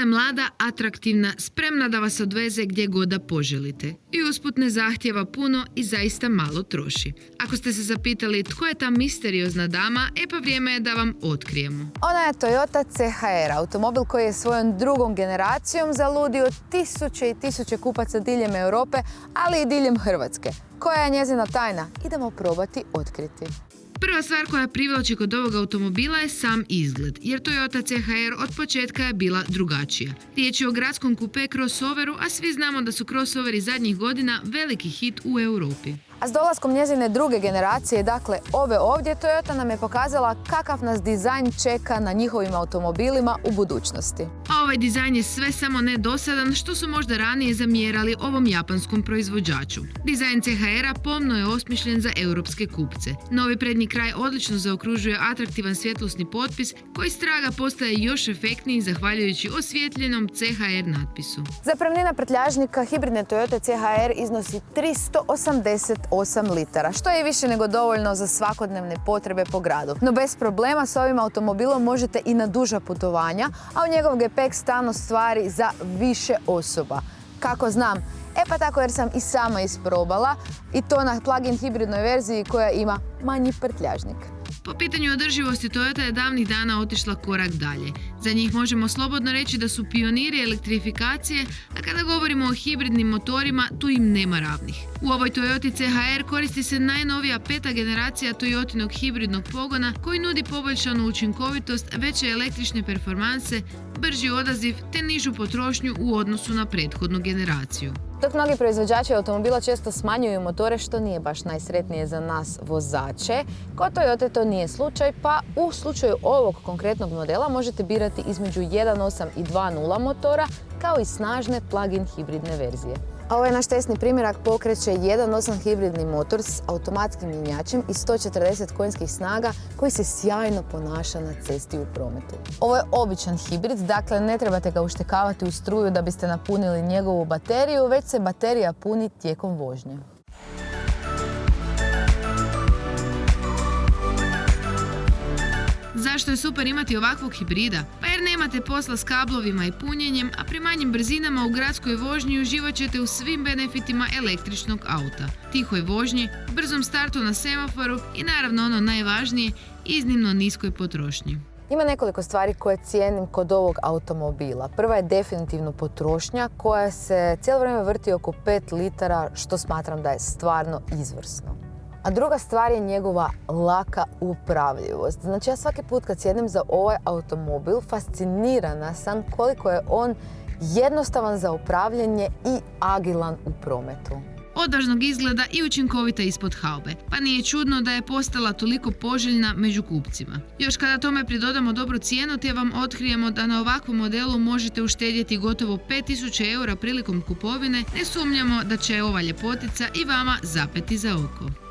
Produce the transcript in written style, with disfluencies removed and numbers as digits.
je mlada, atraktivna, spremna da vas odveze gdje god da poželite. I usput ne zahtjeva puno i zaista malo troši. Ako ste se zapitali tko je ta misteriozna dama, pa vrijeme je da vam otkrijemo. Ona je Toyota CHR, automobil koji je svojom drugom generacijom zaludio tisuće i tisuće kupaca diljem Europe, ali i diljem Hrvatske. Koja je njezina tajna? Idemo probati otkriti. Prva stvar koja privlači kod ovog automobila je sam izgled, jer Toyota CHR od početka je bila drugačija. Riječ je o gradskom kupe crossoveru, a svi znamo da su crossoveri zadnjih godina veliki hit u Europi. A s dolaskom njezine druge generacije, dakle ove ovdje, Toyota nam je pokazala kakav nas dizajn čeka na njihovim automobilima u budućnosti. A ovaj dizajn je sve samo ne dosadan, što su možda ranije zamjerali ovom japanskom proizvođaču. Dizajn CHR-a pomno je osmišljen za europske kupce. Novi prednji kraj odlično zaokružuje atraktivan svjetlosni potpis koji straga postaje još efektniji zahvaljujući osvjetljenom CHR natpisu. Zapremnina prtljažnika hibridne Toyota CHR iznosi 388 litara, što je više nego dovoljno za svakodnevne potrebe po gradu. No bez problema s ovim automobilom možete i na duža putovanja, a u njegov gepek stanu stvari za više osoba. Kako znam? Pa tako jer sam i sama isprobala i to na plug-in hibridnoj verziji koja ima manji prtljažnik. Po pitanju održivosti Toyota je davnih dana otišla korak dalje. Za njih možemo slobodno reći da su pioniri elektrifikacije, a kada govorimo o hibridnim motorima, tu im nema ravnih. U ovoj Toyoti CHR koristi se najnovija 5. generacija Toyotinog hibridnog pogona koji nudi poboljšanu učinkovitost, veće električne performanse, brži odaziv te nižu potrošnju u odnosu na prethodnu generaciju. Dok mnogi proizvođači automobila često smanjuju motore, što nije baš najsretnije za nas vozače, kod Toyota to nije slučaj, pa u slučaju ovog konkretnog modela možete birati između 1.8 i 2.0 motora, kao i snažne plug-in hibridne verzije. A ovaj naš testni primjerak pokreće 1.8 hibridni motor s automatskim mjenjačem i 140 konjskih snaga koji se sjajno ponaša na cesti u prometu. Ovo je običan hibrid, dakle ne trebate ga uštekavati u struju da biste napunili njegovu bateriju, već se baterija puni tijekom vožnje. Zašto je super imati ovakvog hibrida? Pa jer nemate posla s kablovima i punjenjem, a pri manjim brzinama u gradskoj vožnji uživat ćete u svim benefitima električnog auta. Tihoj vožnji, brzom startu na semaforu i naravno ono najvažnije, iznimno niskoj potrošnji. Ima nekoliko stvari koje cijenim kod ovog automobila. Prva je definitivno potrošnja koja se cijelo vrijeme vrti oko 5 litara, što smatram da je stvarno izvrsno. A druga stvar je njegova laka upravljivost. Znači ja svaki put kad sjednem za ovaj automobil fascinirana sam koliko je on jednostavan za upravljanje i agilan u prometu. Odvažnog izgleda i učinkovita ispod haube, pa nije čudno da je postala toliko poželjna među kupcima. Još kada tome pridodamo dobru cijenu, te vam otkrijemo da na ovakvom modelu možete uštedjeti gotovo 5000 eura prilikom kupovine, ne sumnjamo da će ova ljepotica i vama zapeti za oko.